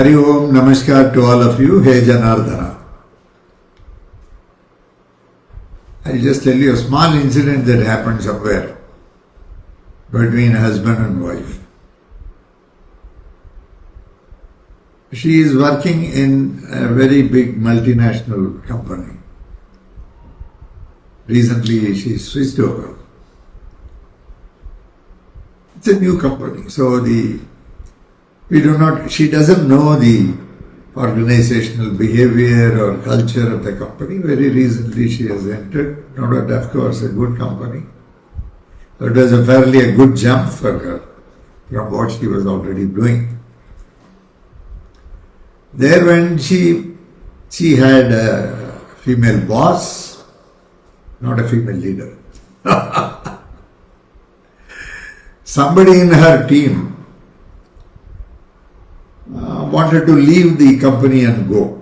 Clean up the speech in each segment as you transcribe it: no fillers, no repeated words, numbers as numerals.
Hari Om, Namaskar to all of you. Hey Janardana. I'll just tell you a small incident that happened somewhere between husband and wife. She is working in a very big multinational company. Recently she switched over. It's a new company, so she doesn't know the organizational behavior or culture of the company. Very recently she has entered, not of course a good company. It was a fairly good jump for her from what she was already doing. There when she had a female boss, not a female leader. Somebody in her team wanted to leave the company and go.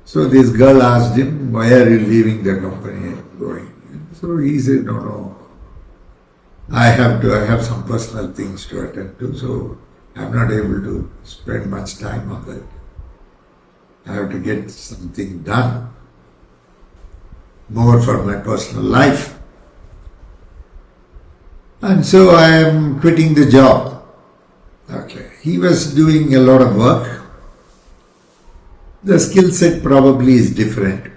So this girl asked him, why are you leaving the company and going? So he said, no, I have some personal things to attend to, so I'm not able to spend much time on that. I have to get something done, more for my personal life. And so I am quitting the job. Okay. He was doing a lot of work. The skill set probably is different.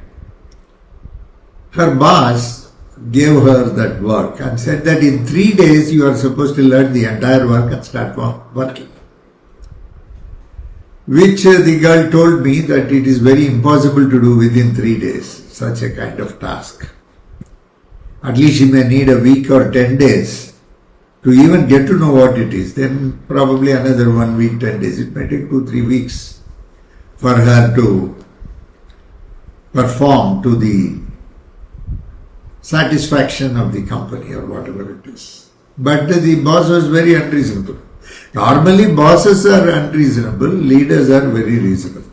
Her boss gave her that work and said that in 3 days you are supposed to learn the entire work and start working. Which the girl told me that it is very impossible to do within 3 days, such a kind of task. At least she may need a week or 10 days to even get to know what it is. Then probably another 1 week, 10 days. It may take 2-3 weeks for her to perform to the satisfaction of the company or whatever it is. But the boss was very unreasonable. Normally bosses are unreasonable, leaders are very reasonable.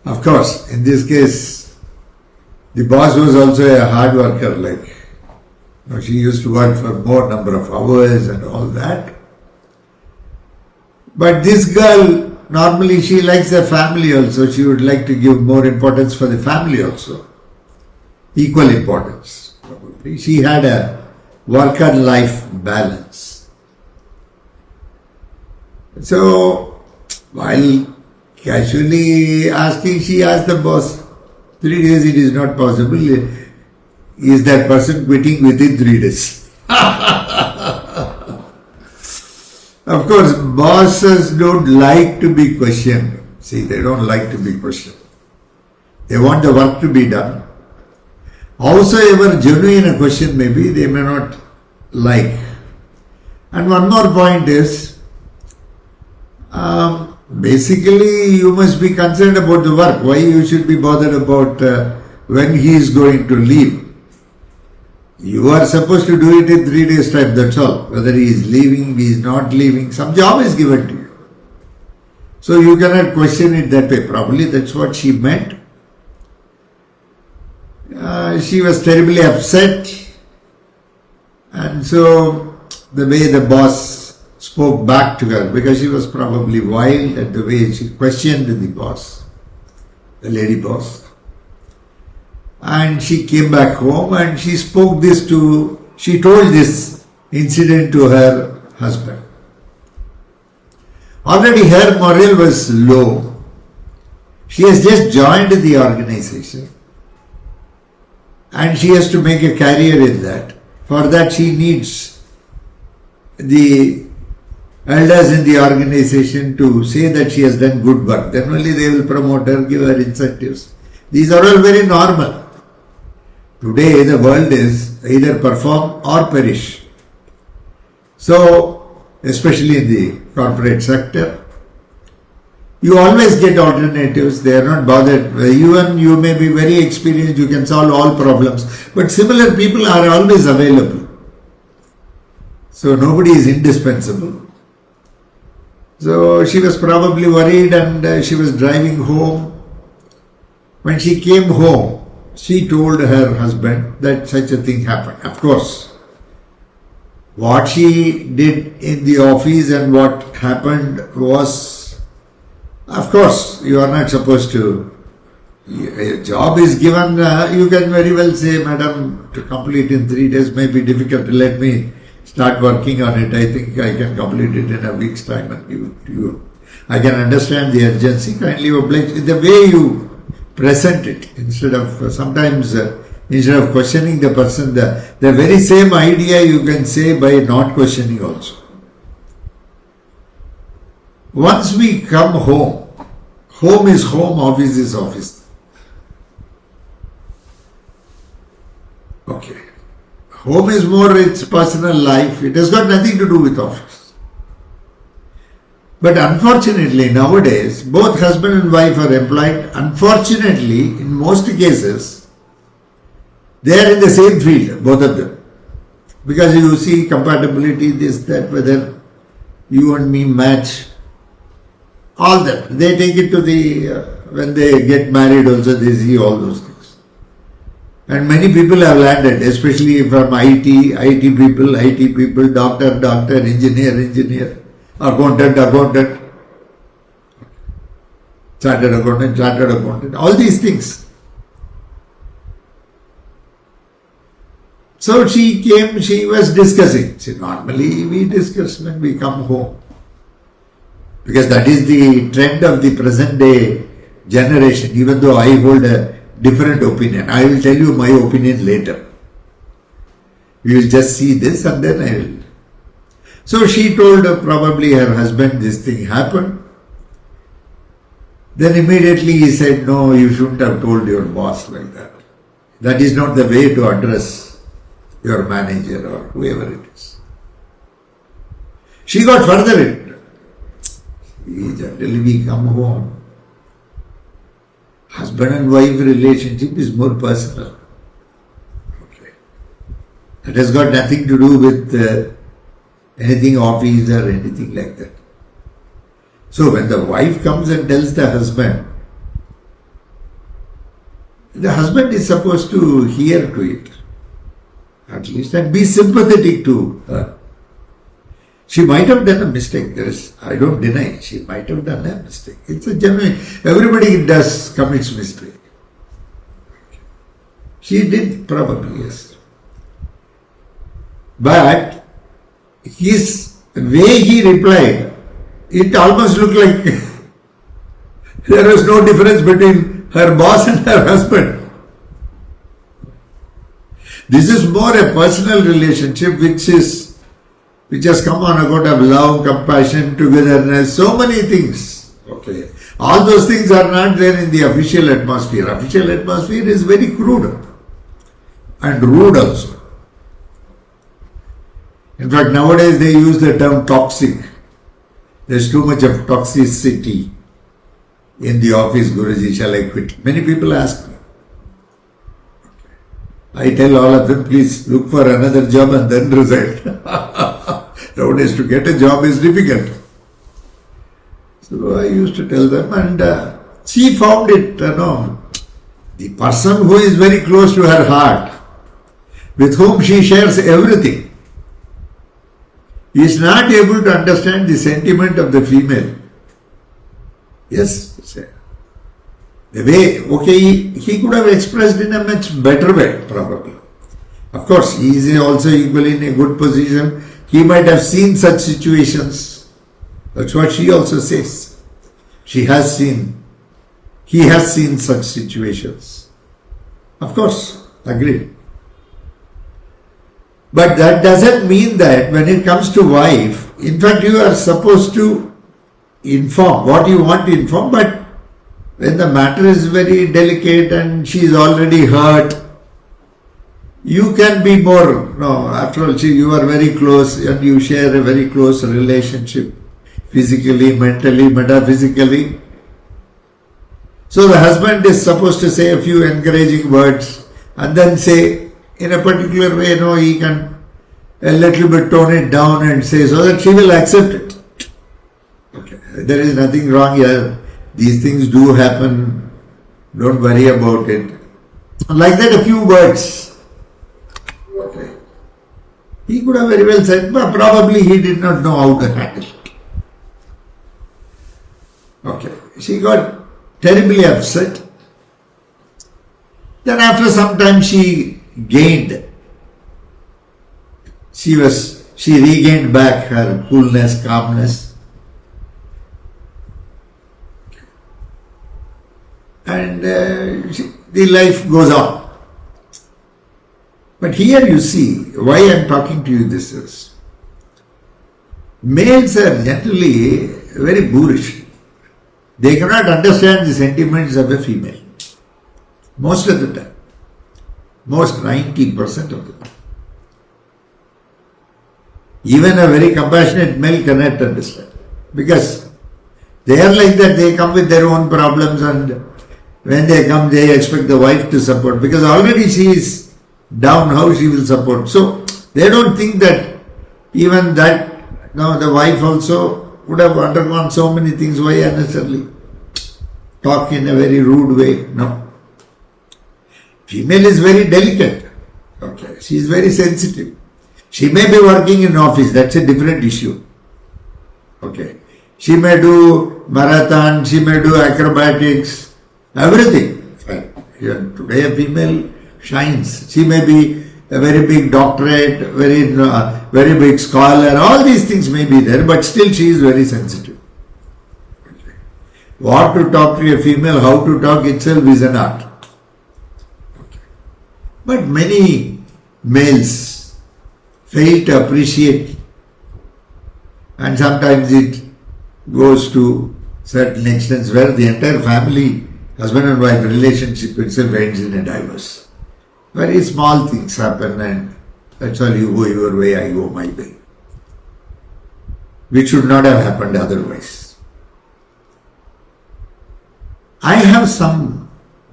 Of course, in this case, the boss was also a hard worker, she used to work for more number of hours and all that. But this girl, normally she likes the family also. She would like to give more importance for the family also. Equal importance, probably. She had a work and life balance. So, while casually asking, she asked the boss, 3 days it is not possible. Is that person quitting within 3 days? Of course, bosses don't like to be questioned. See, they don't like to be questioned. They want the work to be done. Howsoever genuine a question may be, they may not like. And one more point is, basically, you must be concerned about the work. Why you should be bothered about when he is going to leave? You are supposed to do it in 3 days' time, that's all. Whether he is leaving, he is not leaving, some job is given to you. So you cannot question it that way. Probably that's what she meant. She was terribly upset. And so the way the boss spoke back to her, because she was probably wild at the way she questioned the boss, the lady boss. And she came back home and she told this incident to her husband. Already her morale was low. She has just joined the organization and she has to make a career in that. For that she needs the elders in the organization to say that she has done good work. Then only they will promote her, give her incentives. These are all very normal. Today the world is either perform or perish. So, especially in the corporate sector, you always get alternatives. They are not bothered. Even you may be very experienced, you can solve all problems. But similar people are always available. So nobody is indispensable. So she was probably worried and she was driving home. When she came home, she told her husband that such a thing happened. Of course, What she did in the office and what happened was, of course, you are not supposed to. A job is given, you can very well say, Madam, to complete in 3 days may be difficult. Let me start working on it. I think I can complete it in a week's time and give it to you. I can understand the urgency. Kindly oblige. The way you present it, instead of sometimes, instead of questioning the person, the very same idea you can say by not questioning also. Once we come home, home is home, office is office. Okay. Home is more its personal life. It has got nothing to do with office. But unfortunately, nowadays, both husband and wife are employed. Unfortunately, in most cases, they are in the same field, both of them. Because you see compatibility, this, that, whether you and me match, all that. They take it to the, when they get married also, they see all those things. And many people have landed, especially from IT people, doctor, engineer, accountant, chartered accountant, all these things. So she came, she was discussing. See, normally we discuss when we come home. Because that is the trend of the present day generation, even though I hold a different opinion. I will tell you my opinion later. We will just see this and then I will. So she told probably her husband this thing happened. Then immediately he said, no, you shouldn't have told your boss like that. That is not the way to address your manager or whoever it is. She got further into it. Generally we come home. Husband and wife relationship is more personal. Okay. It has got nothing to do with anything office or anything like that. So when the wife comes and tells the husband is supposed to hear to it, at least, and be sympathetic to her. She might have done a mistake. I don't deny she might have done a mistake. It's a genuine. Everybody commits mistake. She did probably, yes. But his way he replied, it almost looked like there was no difference between her boss and her husband. This is more a personal relationship which has come on account of love, compassion, togetherness, so many things. Okay. All those things are not there in the official atmosphere. Official atmosphere is very crude and rude also. In fact, nowadays they use the term toxic. There's too much of toxicity in the office, Guruji, shall I quit? Many people ask me. I tell all of them, please look for another job and then resign. Nowadays to get a job is difficult. So I used to tell them, and she found it, the person who is very close to her heart, with whom she shares everything, is not able to understand the sentiment of the female. Yes, the way, okay, he could have expressed in a much better way, probably. Of course, he is also equally in a good position. He might have seen such situations. That's what she also says. He has seen such situations. Of course, agreed. But that doesn't mean that when it comes to wife, in fact, you are supposed to inform what you want to inform, but when the matter is very delicate and she is already hurt, you can be more, after all, you are very close and you share a very close relationship, physically, mentally, metaphysically. So the husband is supposed to say a few encouraging words and then say in a particular way, he can a little bit tone it down and say so that she will accept it. Okay, there is nothing wrong here. These things do happen. Don't worry about it. Like that, a few words. Okay. He could have very well said, but probably he did not know how to handle it. Okay. She got terribly upset. Then after some time she gained. She regained back her coolness, calmness. And the life goes on. But here you see why I am talking to you this is. Males are generally very boorish. They cannot understand the sentiments of a female. Most of the time. Most 90% of the time. Even a very compassionate male cannot understand. Because they are like that, they come with their own problems, and when they come they expect the wife to support. Because already she is down, how she will support. So they don't think that even that, now the wife also would have undergone so many things. Why unnecessarily talk in a very rude way? No. Female is very delicate. Okay. She is very sensitive. She may be working in office, that's a different issue. Okay. She may do marathon, she may do acrobatics, everything. Fine. Even today a female shines. She may be a very big doctorate, very big scholar, all these things may be there, but still she is very sensitive. Okay. What to talk to a female, how to talk itself is an art. Okay. But many males fail to appreciate, and sometimes it goes to certain extents where the entire family, husband and wife relationship itself ends in a divorce. Very small things happen and that's all, you go your way, I go my way. Which should not have happened otherwise. I have some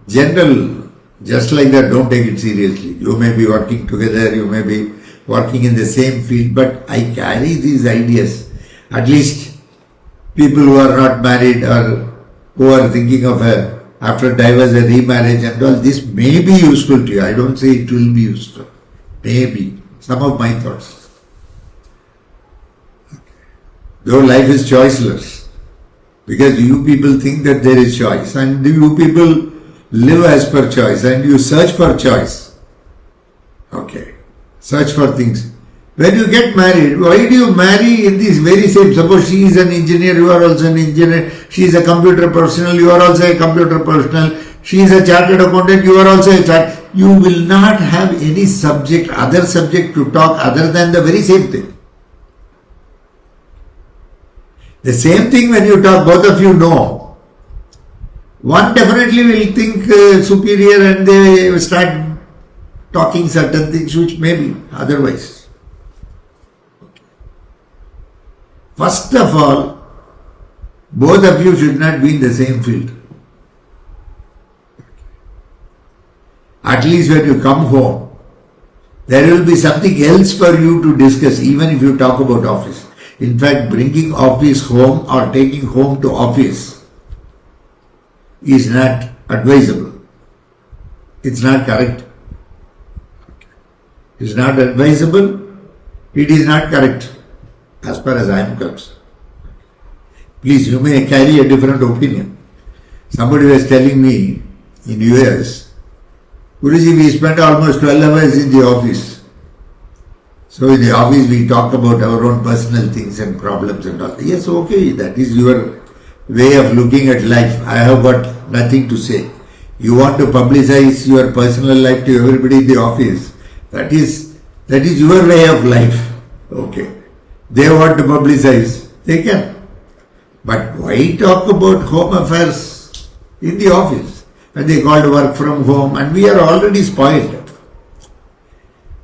general, just like that, don't take it seriously. You may be working together, you may be working in the same field, but I carry these ideas. At least people who are not married or who are thinking of after divorce a remarriage and all, this may be useful to you. I don't say it will be useful. Maybe. Some of my thoughts. Okay. Though life is choiceless. Because you people think that there is choice, and you people live as per choice, and you search for choice. Okay. Search for things. When you get married, why do you marry in this very same? Suppose she is an engineer, you are also an engineer. She is a computer professional, you are also a computer professional. She is a chartered accountant, you are also a chartered. You will not have any subject, other subject to talk other than the very same thing. The same thing when you talk, both of you know. One definitely will think superior and they start talking certain things which may be otherwise. First of all, both of you should not be in the same field. At least when you come home, there will be something else for you to discuss, even if you talk about office. In fact, bringing office home or taking home to office is not advisable. It's not correct. It's not advisable. It is not correct. As far as I am concerned. Please, you may carry a different opinion. Somebody was telling me in US, Guruji, we spent almost 12 hours in the office. So in the office we talk about our own personal things and problems and all. Yes, okay, that is your way of looking at life. I have got nothing to say. You want to publicize your personal life to everybody in the office. That is your way of life. Okay. They want to publicize, they can. But why talk about home affairs in the office? And they called work from home, and we are already spoiled.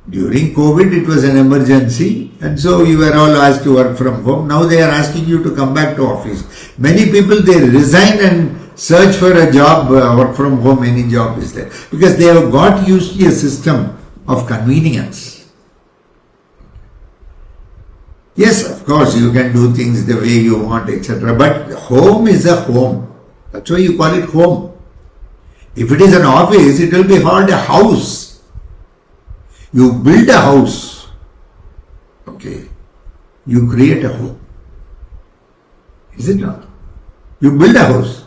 During COVID it was an emergency, and so you were all asked to work from home. Now they are asking you to come back to office. Many people, they resign and search for a job, work from home, any job is there. Because they have got used to a system of convenience. Yes, of course, you can do things the way you want, etc. But home is a home. That's why you call it home. If it is an office, it will be called a house. You build a house. Okay. You create a home. Is it not? You build a house.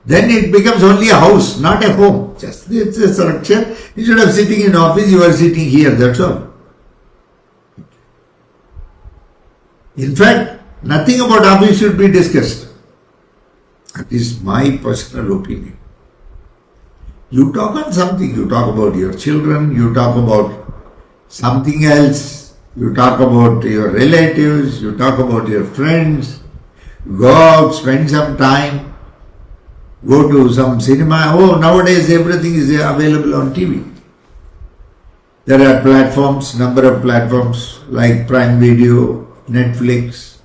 Then it becomes only a house, not a home. Just it's a structure. Instead of sitting in office, you are sitting here, that's all. In fact, nothing about office should be discussed. That is my personal opinion. You talk on something, you talk about your children, you talk about something else, you talk about your relatives, you talk about your friends, go out, spend some time, go to some cinema. Oh, nowadays everything is available on TV. There are platforms, number of platforms like Prime Video, Netflix.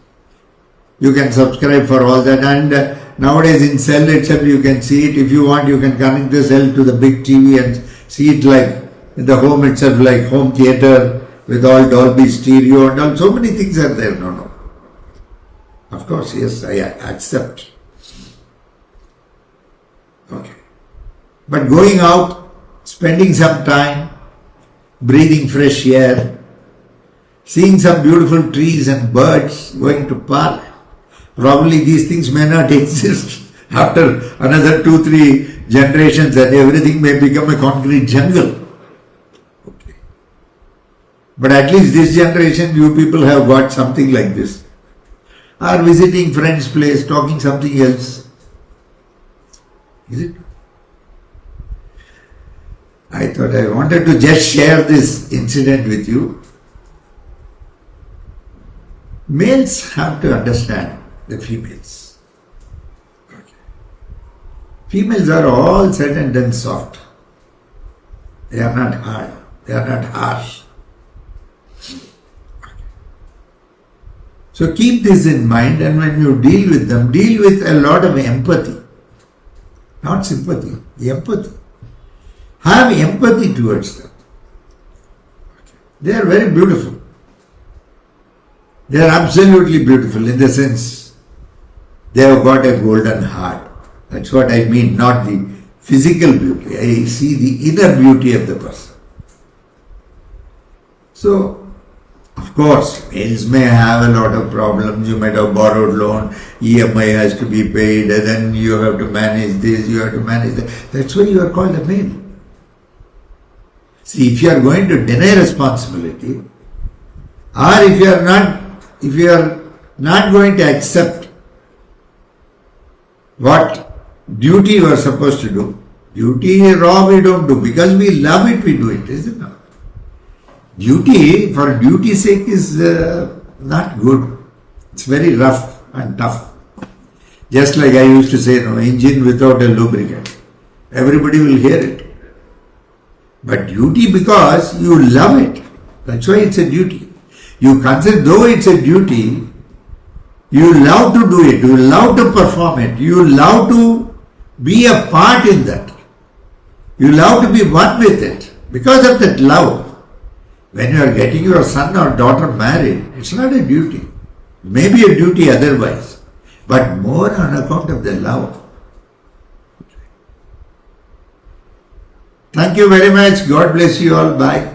You can subscribe for all that, and nowadays in cell itself you can see it. If you want, you can connect the cell to the big TV and see it like in the home itself, like home theater with all Dolby stereo and all. So many things are there. No. Of course, yes, I accept. Okay. But going out, spending some time, breathing fresh air, seeing some beautiful trees and birds, going to park. Probably these things may not exist after another 2-3 generations, and everything may become a concrete jungle. Okay. But at least this generation, you people have got something like this. Or visiting friend's place, talking something else. Is it? I thought I wanted to just share this incident with you. Males have to understand the females. Okay. Females are all said and done soft. They are not hard. They are not harsh. Okay. So keep this in mind, and when you deal with them, deal with a lot of empathy. Not sympathy, empathy. Have empathy towards them. Okay. They are very beautiful. They are absolutely beautiful in the sense they have got a golden heart. That's what I mean, not the physical beauty. I see the inner beauty of the person. So, of course, males may have a lot of problems. You might have borrowed loan, EMI has to be paid, and then you have to manage this, you have to manage that. That's why you are called a male. See, if you are going to deny responsibility, or if you are not going to accept what duty you are supposed to do, duty raw we don't do, because we love it, we do it, isn't it? Duty, for duty's sake, is not good. It's very rough and tough. Just like I used to say, no, engine without a lubricant. Everybody will hear it. But duty, because you love it, that's why it's a duty. You consider, though it's a duty, you love to do it, you love to perform it, you love to be a part in that. You love to be one with it. Because of that love, when you are getting your son or daughter married, it's not a duty. Maybe a duty otherwise, but more on account of the love. Thank you very much. God bless you all. Bye.